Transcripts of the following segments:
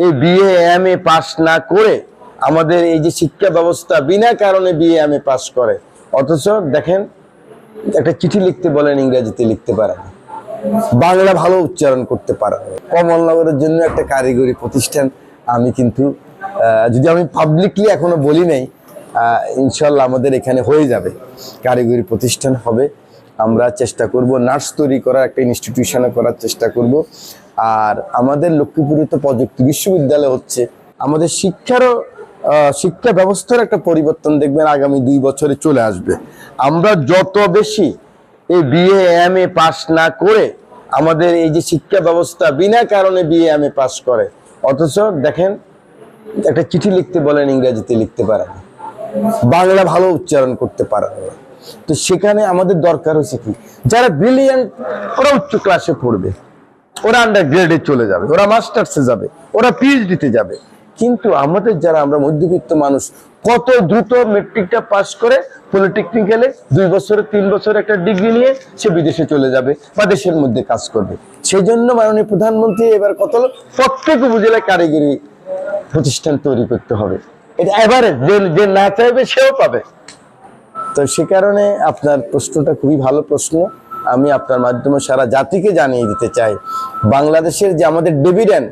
এই BA MA pass না করে আমাদের এই যে শিক্ষা ব্যবস্থা বিনা কারণে বিএ এমএ পাস করে, অথচ দেখেন একটা চিঠি লিখতে বলেন ইংরেজিতে লিখতে পারে না, বাংলা ভালো উচ্চারণ করতে পারে না। কমলনগরের জন্য একটা কারিগরি প্রতিষ্ঠান আমি কিন্তু যদি আমি পাবলিকলি এখনো বলি নাই, ইনশাল্লাহ আমাদের এখানে হয়ে যাবে, কারিগরি প্রতিষ্ঠান হবে। আমরা চেষ্টা করব নার্স তৈরি করার একটা ইনস্টিটিউশনে করার চেষ্টা করব। আর আমাদের লক্ষ্মীপুরে তো প্রযুক্তি বিশ্ববিদ্যালয় হচ্ছে, আমাদের শিক্ষা ব্যবস্থার একটা পরিবর্তন দেখবেন আগামী 2 বছরে চলে আসবে। আমরা যত বেশি এই বিএ এমএ পাস না করে আমাদের এই যে শিক্ষা ব্যবস্থা বিনা কারণে বিএ এমএ পাস করে, অথচ দেখেন একটা চিঠি লিখতে বলেন ইংরেজিতে লিখতে পারে না, বাংলা ভালো উচ্চারণ করতে পারে না। তো সেখানে আমাদের দরকার হচ্ছে কি, যারা ব্রিলিয়ান্ট ওরা উচ্চ ক্লাসে পড়বে, ওরা আন্ডার গ্রেডে চলে যাবে, ওরা মাস্টার্সে যাবে, ওরা পিএইচডিতে যাবে। কিন্তু আমাদের যারা আমরা মধ্যবিত্ত মানুষ, কত দ্রুত মেট্রিকটা পাস করে পলিটেকনিক্যালে 2 বছরে 3 বছরে একটা ডিগ্রি নিয়ে সে বিদেশে চলে যাবে বা দেশের মধ্যে কাজ করবে। সেই জন্য মাননীয় প্রধানমন্ত্রী এবার কত হলো, প্রত্যেক উপজেলায় কারিগরি প্রতিষ্ঠান তৈরি করতে হবে। এটা এবারে যে না চাইবে সেও পাবে। তো সে কারণে আপনার প্রশ্নটা খুবই ভালো প্রশ্ন। আমি আপনার মাধ্যমে সারা জাতিকে জানিয়ে দিতে চাই, বাংলাদেশের যে আমাদের ডিভিডেন্ড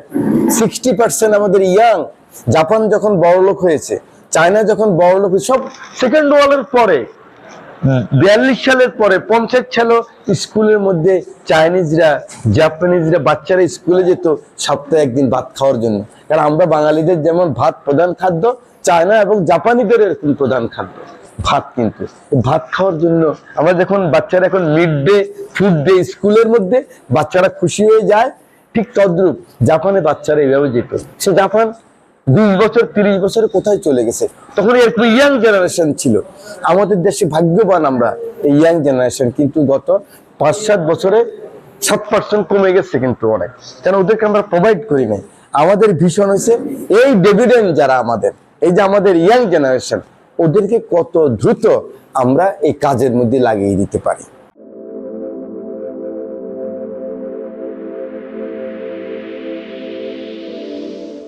60% আমাদের ইয়াং। জাপান যখন বড়লোক হয়েছে, চায়না যখন বড়লোক হয়েছে, সব সেকেন্ড ওয়ার্ল্ডের পরে 42 সালের পরে 50 সালে স্কুলের মধ্যে চাইনিজরা জাপানিজরা বাচ্চারা স্কুলে যেত সপ্তাহে একদিন ভাত খাওয়ার জন্য। কারণ আমরা বাঙালিদের যেমন ভাত প্রধান খাদ্য, চায়না এবং জাপানিদের এরকম প্রধান খাদ্য ভাত। কিন্তু ভাত খাওয়ার জন্য আমরা দেখুন বাচ্চারা এখন মিড ডে ফুড ডে স্কুলের মধ্যে বাচ্চারা খুশি হয়ে যায়, ঠিক তদ্রুপ জাপানে বাচ্চারা এইভাবে যেত। সে জাপান 20 বছর 30 বছরে কোথায় চলে গেছে, তখন এরকম ইয়াং জেনারেশন ছিল। আমাদের দেশে ভাগ্যবান আমরা এই ইয়াং জেনারেশন, কিন্তু গত 5-7 বছরে 7% কমে গেছে কিন্তু অনেক, কেন ওদেরকে আমরা প্রোভাইড করি নাই। আমাদের ভীষণ হয়েছে এই ডিভিডেন্ড যারা আমাদের, এই যে আমাদের ইয়াং জেনারেশন, ওদেরকে কত দ্রুত আমরা এই কাজের মধ্যে লাগিয়ে দিতে পারি।